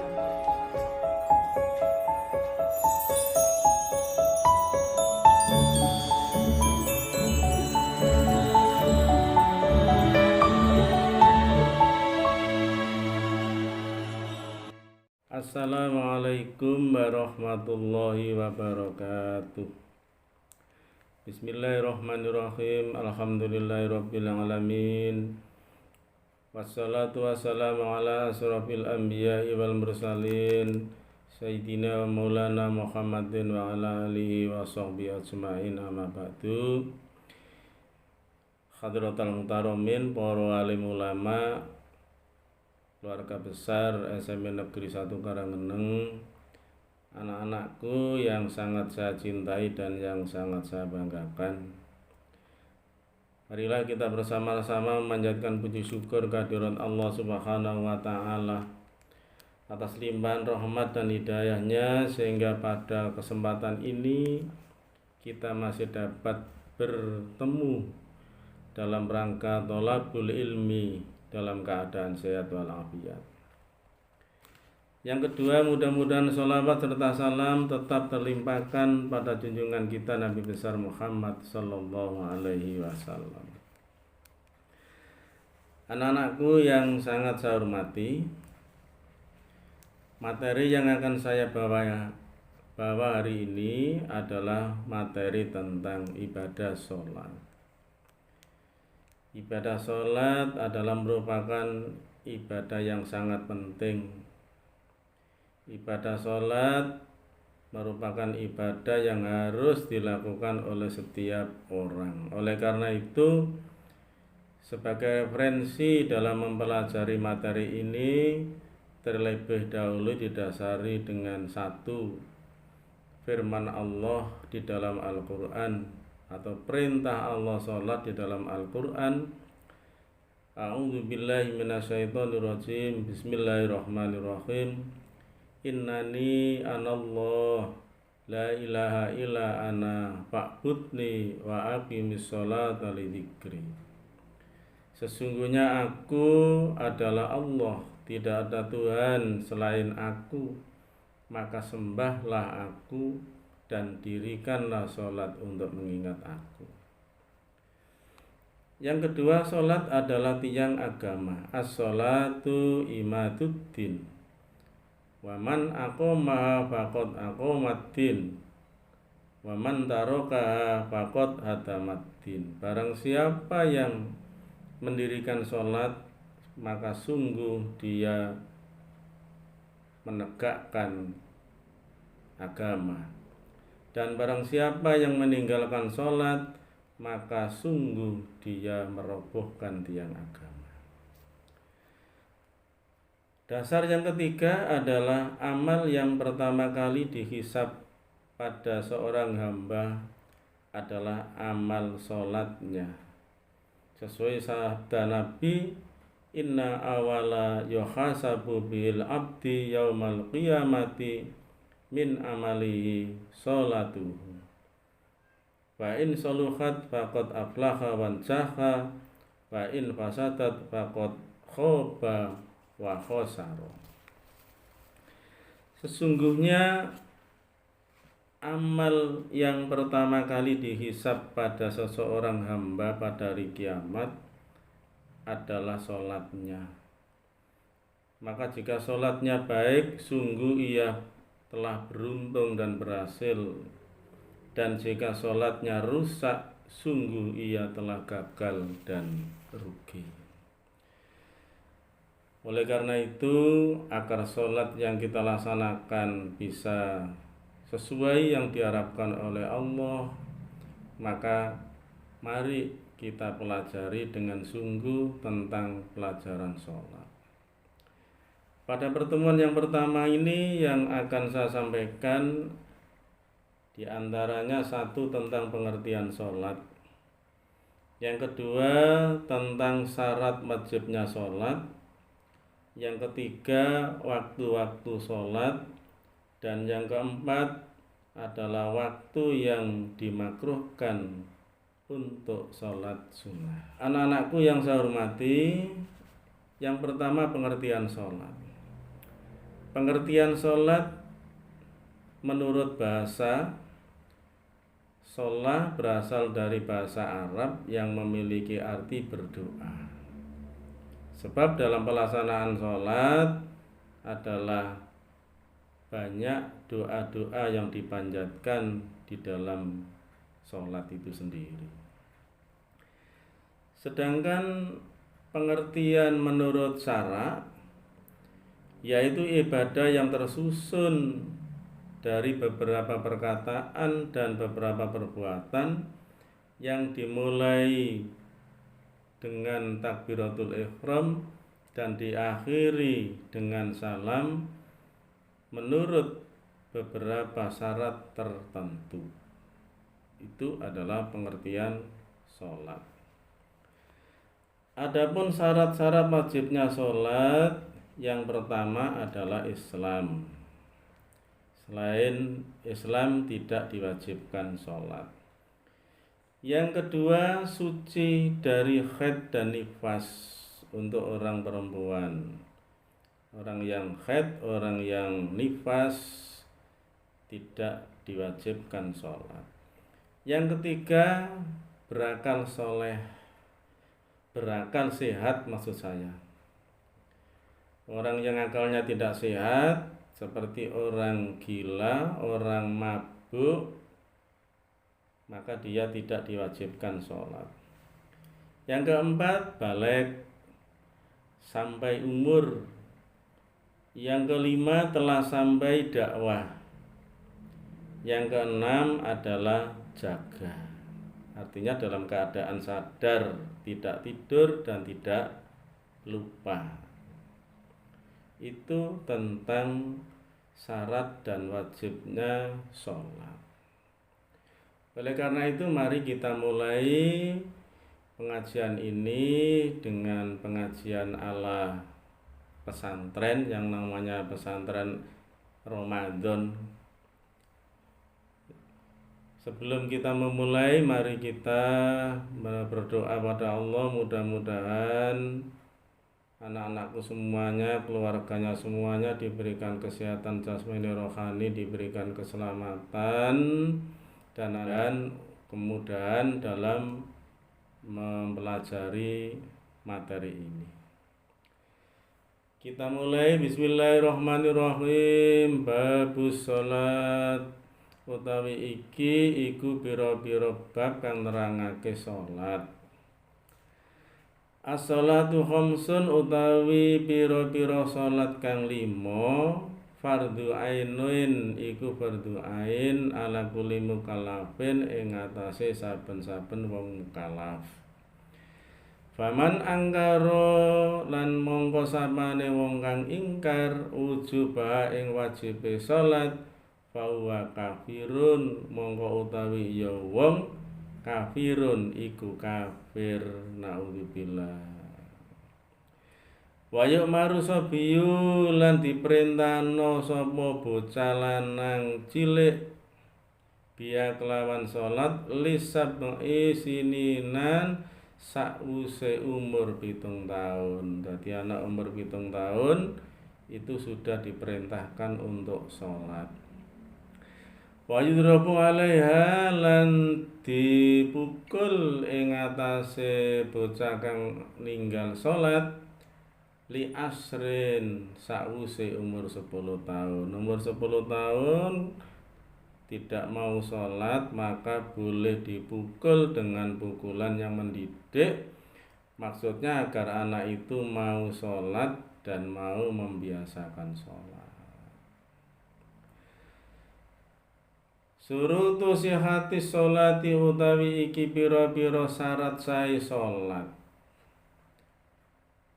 Assalamualaikum warahmatullahi wabarakatuh. Bismillahirrahmanirrahim. Alhamdulillahirabbil alamin. Wassalatu wassalamu ala asrofil anbiya'i wal mursalin Sayyidina wa maulana Muhammadin wa ala alihi wa sahbihi ajma'in, amma ba'du. Hadratal muhtaromin, para alim ulama, keluarga besar SMP Negeri 1 Karanggeneng, anak-anakku yang sangat saya cintai dan yang sangat saya banggakan. Marilah kita bersama-sama memanjatkan puji syukur kehadirat Allah Subhanahu wa Ta'ala atas limpahan rahmat dan hidayahnya, sehingga pada kesempatan ini kita masih dapat bertemu dalam rangka thalabul ilmi dalam keadaan sehat walafiat. Yang kedua, mudah-mudahan sholawat serta salam tetap terlimpahkan pada junjungan kita Nabi besar Muhammad sallallahu alaihi wasallam. Anak-anakku yang sangat saya hormati, materi yang akan saya bawa hari ini adalah materi tentang ibadah sholat. Ibadah sholat adalah merupakan ibadah yang sangat penting. Ibadah sholat merupakan ibadah yang harus dilakukan oleh setiap orang. Oleh karena itu, sebagai referensi dalam mempelajari materi ini, terlebih dahulu didasari dengan satu firman Allah di dalam Al-Quran, atau perintah Allah sholat di dalam Al-Quran. A'udzubillahi minasyaitonirrajim. Bismillahirrahmanirrahim. Innani anallah la ilaha illa ana fa'budni wa aqimis sholata lidzikri. Sesungguhnya aku adalah Allah, tidak ada Tuhan selain aku, maka sembahlah aku dan dirikanlah sholat untuk mengingat aku. Yang kedua, sholat adalah tiang agama. As-sholatu imaduddin. Wa man aqamaha faqad aqamaddin. Wa man tarakaha faqad hadamaddin. Barang siapa yang mendirikan sholat, maka sungguh dia menegakkan agama. Dan barang siapa yang meninggalkan sholat, maka sungguh dia merobohkan tiang agama. Dasar yang ketiga adalah amal yang pertama kali dihisab pada seorang hamba adalah amal sholatnya. Sesuai sabda Nabi, inna awala yuhasabu bil abdi yaumal qiyamati min amalihi sholatuhu. Wa in saluhat faqad aflaha wa anjaha, wa in fasadat faqad khaba wa khosara. Sesungguhnya amal yang pertama kali dihisab pada seseorang hamba pada hari kiamat adalah sholatnya. Maka jika sholatnya baik, sungguh ia telah beruntung dan berhasil, dan jika sholatnya rusak, sungguh ia telah gagal dan rugi. Oleh karena itu, agar sholat yang kita laksanakan bisa sesuai yang diharapkan oleh Allah, maka mari kita pelajari dengan sungguh tentang pelajaran sholat. Pada pertemuan yang pertama ini yang akan saya sampaikan diantaranya satu tentang pengertian sholat, yang kedua tentang syarat wajibnya sholat, yang ketiga waktu-waktu sholat, dan yang keempat adalah waktu yang dimakruhkan untuk sholat sunnah. Anak-anakku yang saya hormati, yang pertama pengertian sholat. Pengertian sholat menurut bahasa, sholat berasal dari bahasa Arab yang memiliki arti berdoa. Sebab dalam pelaksanaan sholat adalah banyak doa-doa yang dipanjatkan di dalam sholat itu sendiri. Sedangkan pengertian menurut syara, yaitu ibadah yang tersusun dari beberapa perkataan dan beberapa perbuatan yang dimulai dengan takbiratul ihram dan diakhiri dengan salam menurut beberapa syarat tertentu. Itu adalah pengertian sholat. Adapun syarat-syarat wajibnya sholat, yang pertama adalah Islam. Selain Islam tidak diwajibkan sholat. Yang kedua, suci dari haid dan nifas untuk orang perempuan. Orang yang haid, orang yang nifas tidak diwajibkan sholat. Yang ketiga, berakal soleh, berakal sehat maksud saya. Orang yang akalnya tidak sehat, seperti orang gila, orang mabuk, maka dia tidak diwajibkan sholat. Yang keempat, balik sampai umur. Yang kelima, telah sampai dakwah. Yang keenam adalah jaga. Artinya dalam keadaan sadar, tidak tidur dan tidak lupa. Itu tentang syarat dan wajibnya sholat. Oleh karena itu, mari kita mulai pengajian ini dengan pengajian ala pesantren yang namanya pesantren Ramadan. Sebelum kita memulai, mari kita berdoa pada Allah, mudah-mudahan anak-anakku semuanya, keluarganya semuanya diberikan kesehatan jasmani rohani, diberikan keselamatan dan kemudahan dalam mempelajari materi ini. Kita mulai. Bismillahirrahmanirrahim. Babus sholat, utawi iki iku pira-pira bab kang nerangake sholat. As-sholatu khamsun, utawi pira-pira sholat kang 5. Fardhu ainin iku fardhu ain ala kulli mukallafin ing atase saben-saben wong mukallaf. Faman angkara lan mongko sapane wong kang ingkar ujubah ing wajibe salat, fahuwa kafirun, mongko utawi ya wong kafirun iku kafir, naudzubillah. Wa yu'maru sabiyu, lan diperintahno sapa bocah lanang cilik biya kelawan salat lisab'i sininan sakwuse umur 7 tahun. Dadi anak umur 7 tahun itu sudah diperintahkan untuk salat. Wa yudrabu 'alaiha, lan dipukul ing atase bocah kang ninggal salat li asrin sakwuse umur 10 tahun. Umur 10 tahun tidak mau sholat, maka boleh dipukul dengan pukulan yang mendidik. Maksudnya agar anak itu mau sholat dan mau membiasakan sholat. Surutu sihati sholati, utawi iki pira-pira syarat sae sholat.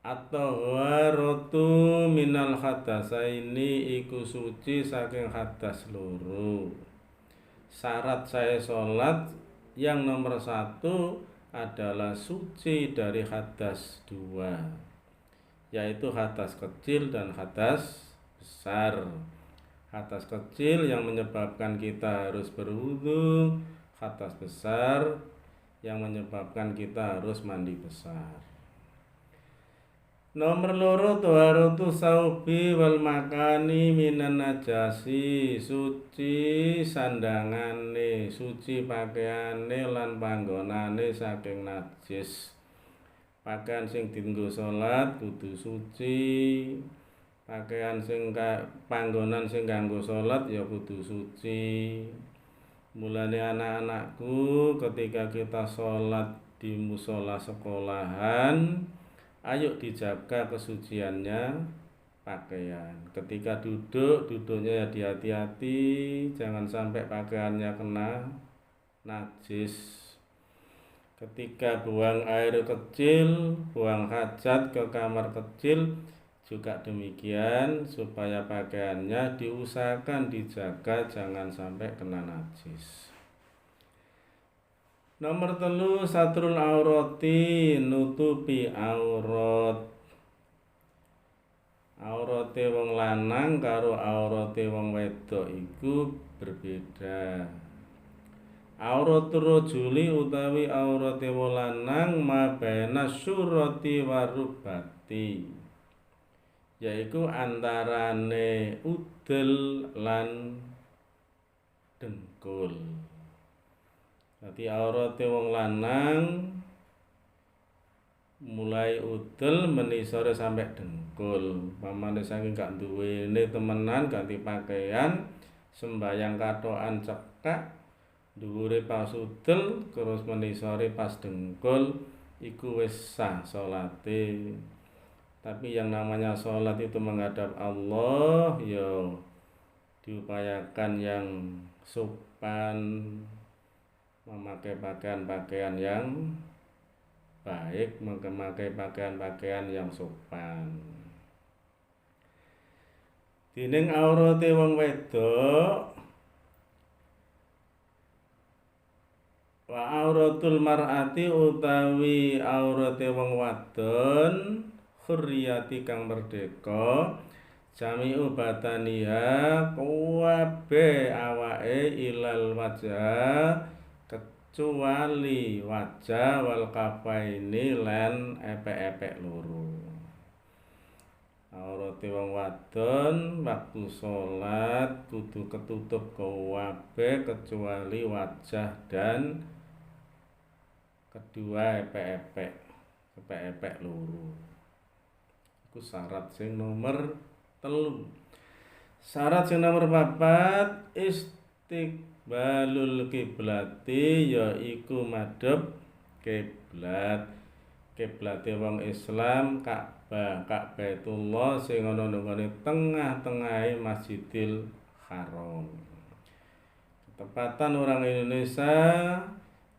At-tahharatu minal hadasaini, iku suci saking hadas loro. Syarat saya sholat yang nomor 1 adalah suci dari hadas 2, yaitu hadas kecil dan hadas besar. Hadas kecil yang menyebabkan kita harus berwudu, hadas besar yang menyebabkan kita harus mandi besar. Nomor loro taharatu saubi wal makani minan najasi, suci sandangane, suci pakaiane lan panggonane saking najis. Pakaian sing dienggo salat kudu suci, pakaian sing panggonan sing kanggo salat ya kudu suci. Mulane anak-anakku, ketika kita salat di musola sekolahan, ayo dijaga kesuciannya pakaian. Ketika duduknya ya hati-hati, jangan sampai pakaiannya kena najis. Ketika buang air kecil, buang hajat ke kamar kecil, juga demikian, supaya pakaiannya diusahakan dijaga jangan sampai kena najis. Nomor 3 satrul aurati, nutupi aurat. Aurate wong lanang karo aurate wong wedok iku berbeda. Auratul rajuli utawi aurate wong lanang mabena surati warubati, yaiku antarane udel lan dengkul. Dadi aurate wong lanang mulai udel menisore sampai dengkul. Pamane saking gak duwene temenan ganti pakaian, sembayang katokan cekak, dhuwure pas udel terus menisore pas dengkul, iku wis sah salate. Tapi yang namanya salat itu menghadap Allah, ya diupayakan yang sopan, memakai pakaian-pakaian yang baik, memakai pakaian-pakaian yang sopan. Dening aurate wong wedok, wa auratul mar'ati utawi aurate wong wadon, khurriyati kang merdeka, jami'u bataniha kuwabe awake ilal wajah, kecuali wajah wal kafaini lan epek-epek loro. Aurate wong wadon waktu salat kudu ketutup kuwabe kecuali wajah dan kedua epek-epek loro. Iku syarat sing nomor 3. Syarat sing nomor 4 istiqbalul kiblati, yaiku madhep kiblat. Kiblate wong Islam Ka'bah, Ka'batullah sing ana nang tengah-tengahe Masjidil Haram. Ketepatan orang Indonesia,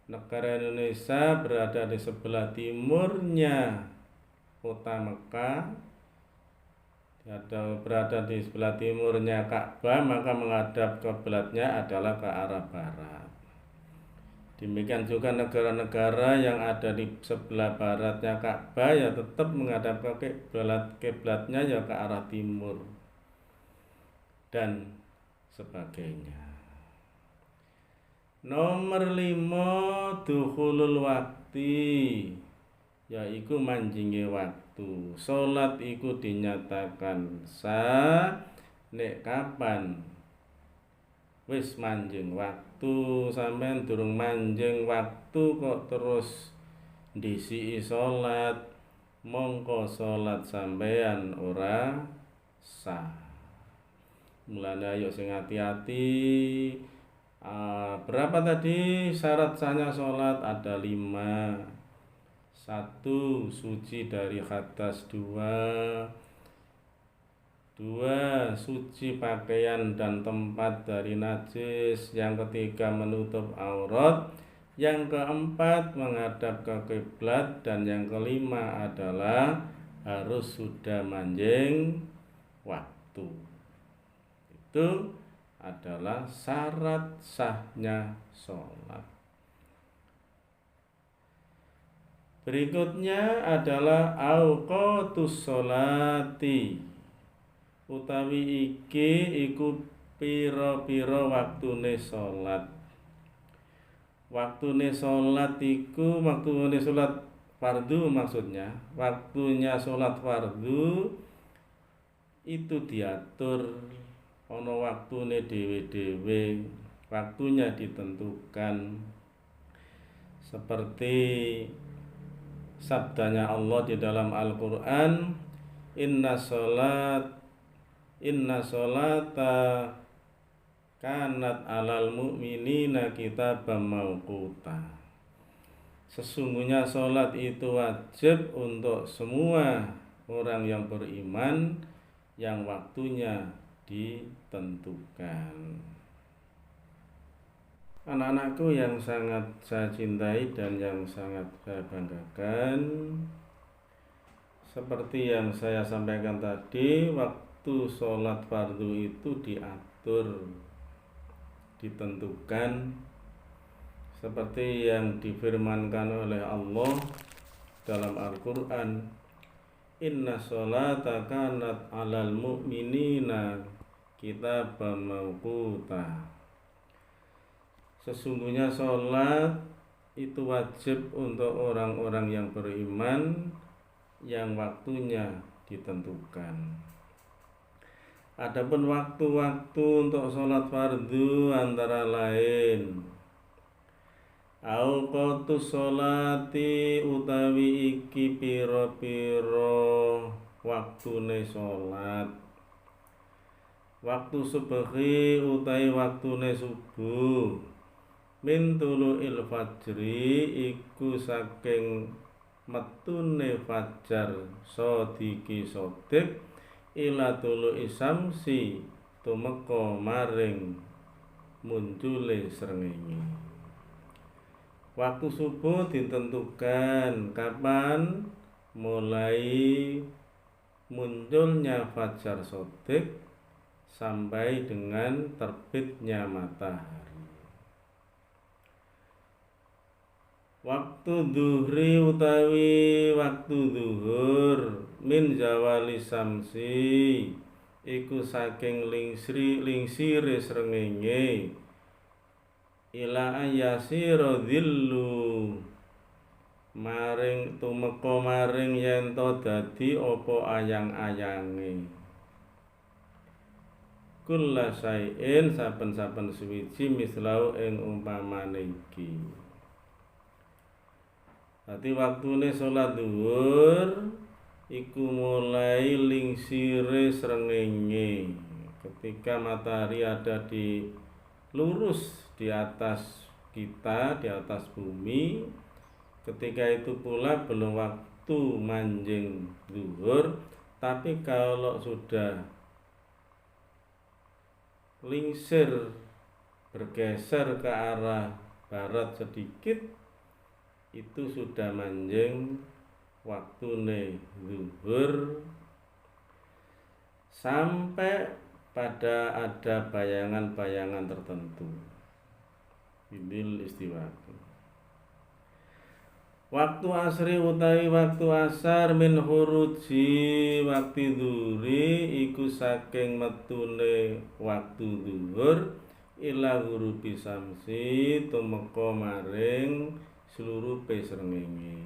negara Indonesia berada di sebelah timurnya kota Mekah, berada di sebelah timurnya Ka'bah, maka menghadap kiblatnya adalah ke arah barat. Demikian juga negara-negara yang ada di sebelah baratnya Ka'bah ya tetap menghadap ke kiblatnya ya ke arah timur dan sebagainya. Nomor 5 dukhulul wakti, yaiku manjinge waktu. Salat iku dinyatakan sah nek kapan wis manjing waktu. Sampean durung manjing waktu kok terus ndisiki salat, mongko salat sampean ora sah. Mulane ayo sing hati-hati. Berapa tadi syarat sahnya salat? Ada 5. 1. Suci dari hadas. 2. Suci pakaian dan tempat dari najis. Yang ketiga menutup aurat. Yang keempat menghadap ke kiblat. Dan yang kelima adalah harus sudah manjing waktu. Itu adalah syarat sahnya sholat. Berikutnya adalah auqatus sholati, utawi iki iku pira-pira waktune salat. Waktune salat iku waktune salat fardu maksudnya, waktunya sholat fardu itu diatur ono waktune dhewe-dhewe, waktunya ditentukan seperti sabdanya Allah di dalam Al-Qur'an, inna sholata kanat alal mu'minina kitaban mauquta. Sesungguhnya sholat itu wajib untuk semua orang yang beriman yang waktunya ditentukan. Anak-anakku yang sangat saya cintai dan yang sangat saya banggakan, seperti yang saya sampaikan tadi, waktu sholat fardu itu diatur, ditentukan seperti yang difirmankan oleh Allah dalam Al-Quran, inna sholata kanat alal mu'minina kitaban mauquta. Sesungguhnya sholat itu wajib untuk orang-orang yang beriman yang waktunya ditentukan. Adapun waktu-waktu untuk sholat fardu antara lain auqatus sholati utawi iki pira-pira waktune sholat, waktu subuhi utawi waktune subuh, min tulu'il fajri iku saking metune fajar sodiki sodik ila tulu'i samsi tumeka maring muncule srengenge. Waktu subuh ditentukan kapan, mulai munculnya fajar sodik sampai dengan terbitnya matahari. Waktu duhri utawi waktu duhur min zawali samsi iku saking lingsire srengenge ila ayasira dhillu maring tumeka maring yen to dadi apa ayang-ayange kulla sain saben-saben suwiji mislau ing umpamane iki. Dadi waktune salat zuhur iku mulai lingsire srengenge ketika matahari ada di lurus di atas kita, di atas bumi. Ketika itu pula belum waktu manjing zuhur, tapi kalau sudah lingsir bergeser ke arah barat sedikit, itu sudah manjing waktune zuhur sampai pada ada bayangan-bayangan tertentu. Bidil istiwa. Waktu asri utawi waktu asar min huruji waktu zuhri iku saking metune waktu zuhur ila ghurubi samsi tumeka maring seluruh srengenge.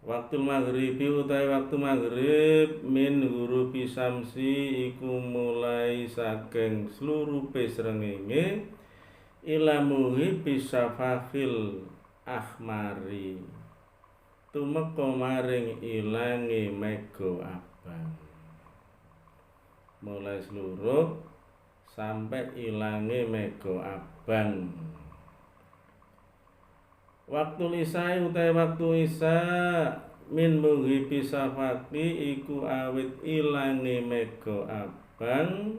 Waktu maghribi utawi waktu maghrib min ghurubi samsi iku mulai saking seluruh srengenge ila muhibi safafil ahmari tumeka maring ilange mega abang. Mulai seluruh sampai ilange mega abang. Waktu isya utawi waktu isya min mughibi safaqi iku awit ilange mega abang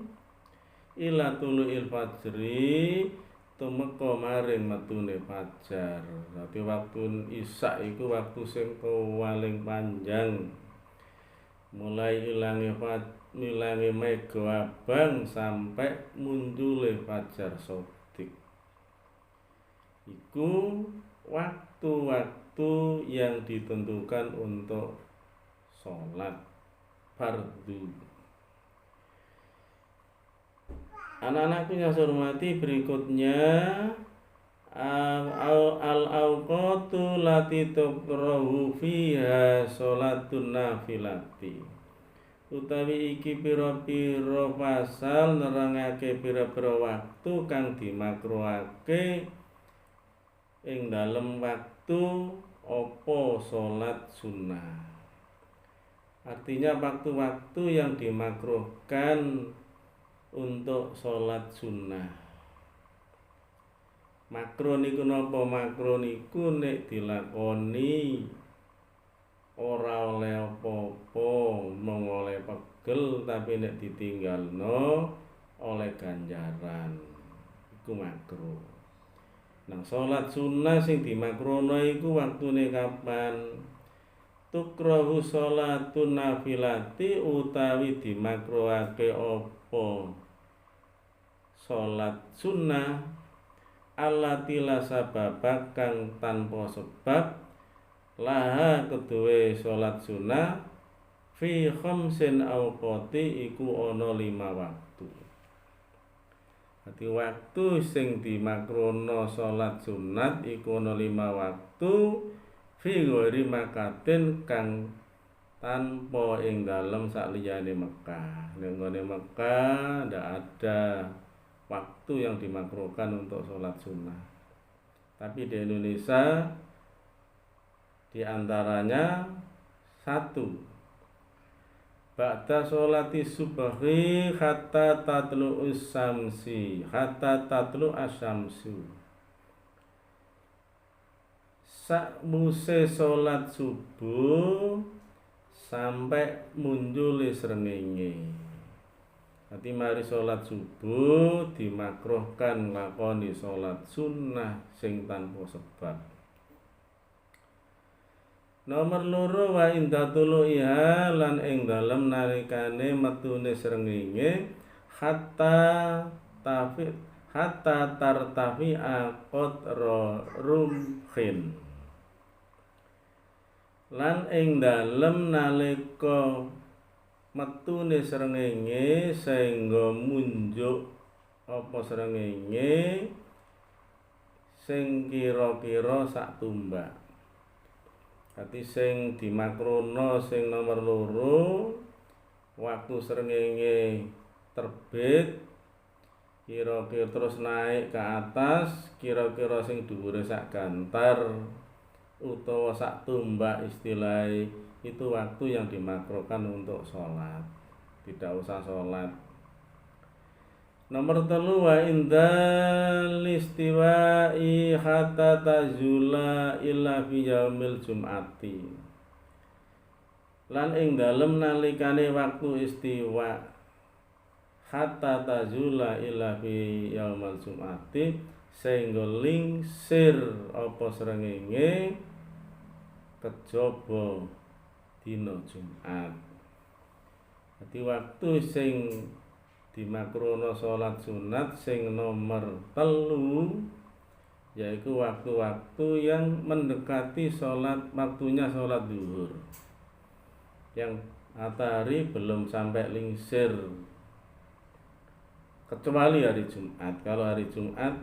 ila tulu'il fajri tumeka maring metune fajar. Dadi waktu isya iku waktu sing paling panjang. Mulai ilange mega abang sampai muncule fajar sodik. Iku waktu-waktu yang ditentukan untuk sholat fardu. Anak-anakku yang saya hormati, berikutnya al awqatu lati tukrahu fiha sholatun nafilati. Utawi iki pira-pira pasal nerangake pira-pira waktu kang dimakruhake ing dalem waktu apa salat sunnah. Artinya waktu-waktu yang dimakruhkan untuk sholat sunnah. Makruh niku napa? Makruh niku nek dilakoni ora oleh apa-apa, mung oleh pegel, tapi nek ditinggalno oleh ganjaran. Iku makruh. Nah, sholat sunnah sing dimakruhno iku waktune kapan? Tukrahu sholatun nafilati utawi dimakruhake apa sholat sunnah allati la sababa kang tanpa sebab laha kedue sholat sunnah fi khamsin awqati iku ana 5 waktu. Dadi waktu sing dimakruhno sholat sunat iku ana 5 waktu fi ghairi makatin kang tanpa ing dalem sakliyane Mekah. Ning gone Mekah ndak ada waktu yang dimakruhkan untuk sholat sunnah. Tapi di Indonesia diantaranya 1, ba'da sholati subhi hatta tatlu asyamsi sakwuse sholat subuh sampai muncul srengenge. Nanti mari sholat subuh dimakruhkan lakoni sholat sunnah sing tanpa sebab. Nomor 2 wa indatulu iha lan ing dalem nalikane metune srengenge hatta tartafi qadra rumhin. Lan ing dalem nalika metune srengenge sehingga munjuk apa srengenge sing kira-kira sak tumbak. Dadi sing dimakruhno sing nomor 2 waktu srengenge terbit kira-kira terus naik ke atas kira-kira sing dhuwure sak gantar utawa sak tumbak istilahnya. Itu waktu yang dimakruhkan untuk sholat, tidak usah sholat. Nomor 3 wa indal istiwa'i hatta tazula illa fi yaumil jum'ati. Lan ing dalem nalikane waktu istiwa hatta tazula illa fi yaumil jum'ati sehingga lingsir apa srengenge kejaba dina Jumat. Dadi waktu sing dimakruhno salat sunat sing nomor 3 yaitu waktu-waktu yang mendekati waktunya salat zuhur. Yang matahari belum sampai lingsir kecuali hari Jumat. Kalau hari Jumat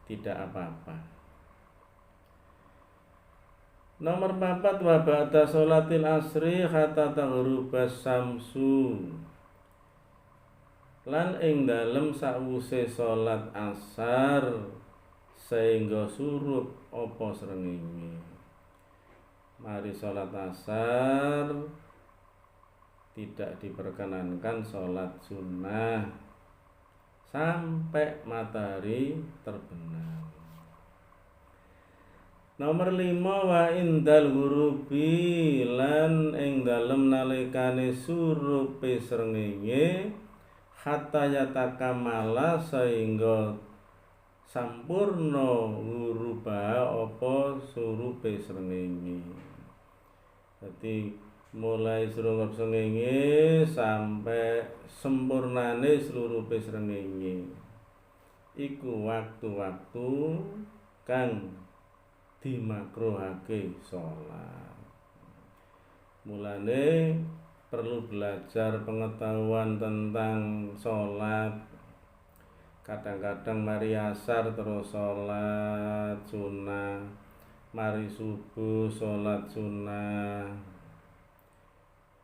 tidak apa-apa. Nomor 4 wa ba'da sholatil asri hatta taghrubas samsu. Lan ing dalem sakwuse salat asar sehingga surup apa srengenge. Mari salat asar tidak diperkenankan salat sunnah sampai matahari terbenam. Nomor 5 wa indal ghurubi lan ing dalem nalikane surupe srengenge hatta yatakamala sehingga sampurna ghuruba apa surupe srengenge. Dadi mulai surup srengenge sampai sempurnane surupe srengenge. Iku waktu-waktu kang dimakruhake sholat. Mulane perlu belajar pengetahuan tentang sholat Kadang-kadang mari asar terus sholat sunnah, mari subuh sholat sunnah,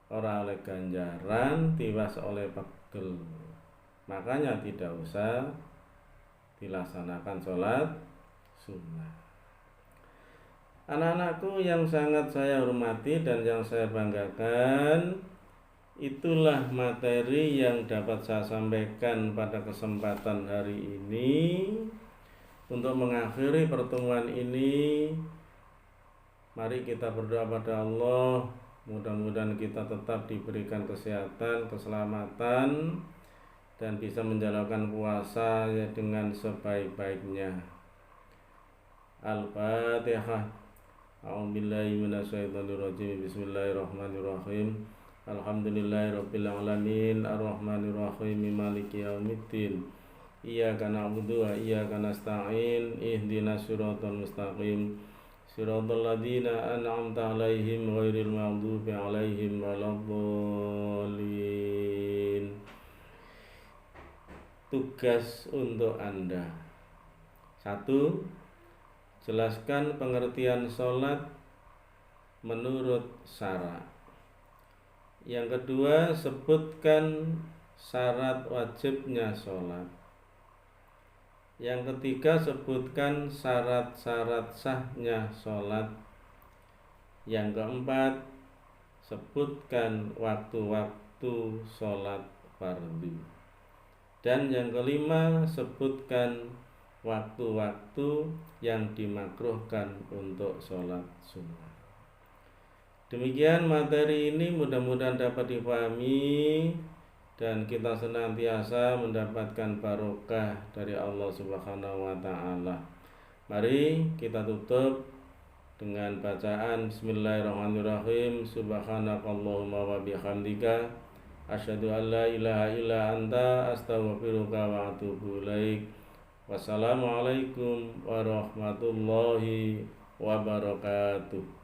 ora oleh ganjaran, tiwas oleh pegel. Makanya tidak usah dilaksanakan sholat sunnah. Anak-anakku yang sangat saya hormati dan yang saya banggakan, itulah materi yang dapat saya sampaikan pada kesempatan hari ini. Untuk mengakhiri pertemuan ini, mari kita berdoa pada Allah, mudah-mudahan kita tetap diberikan kesehatan, keselamatan, dan bisa menjalankan puasa dengan sebaik-baiknya. Al-Fatihah. A'udzubillahi minasyaitonirrajim. Bismillahirrahmanirrahim. Alhamdulillahirabbil alamin, arrahmanirrahim, maliki yaumiddin. Iyyaka na'budu wa iyyaka nasta'in. Ihdinas siratal mustaqim. Siratal ladzina an'amta 'alaihim ghairil maghdubi 'alaihim waladdallin. Tugas untuk Anda. 1. Jelaskan pengertian sholat menurut syara. Yang kedua, sebutkan syarat wajibnya sholat. Yang ketiga, sebutkan syarat-syarat sahnya sholat. Yang keempat, sebutkan waktu-waktu sholat fardu. Dan yang kelima, sebutkan waktu-waktu yang dimakruhkan untuk sholat sunnah. Demikian materi ini, mudah-mudahan dapat dipahami dan kita senantiasa mendapatkan barokah dari Allah Subhanahu wa taala. Mari kita tutup dengan bacaan Bismillahirrahmanirrahim. Subhanakallahumma wa bihamdika asyhadu an la ilaha illa anta astaghfiruka wa atubu ilaik. Wassalamualaikum warahmatullahi wabarakatuh.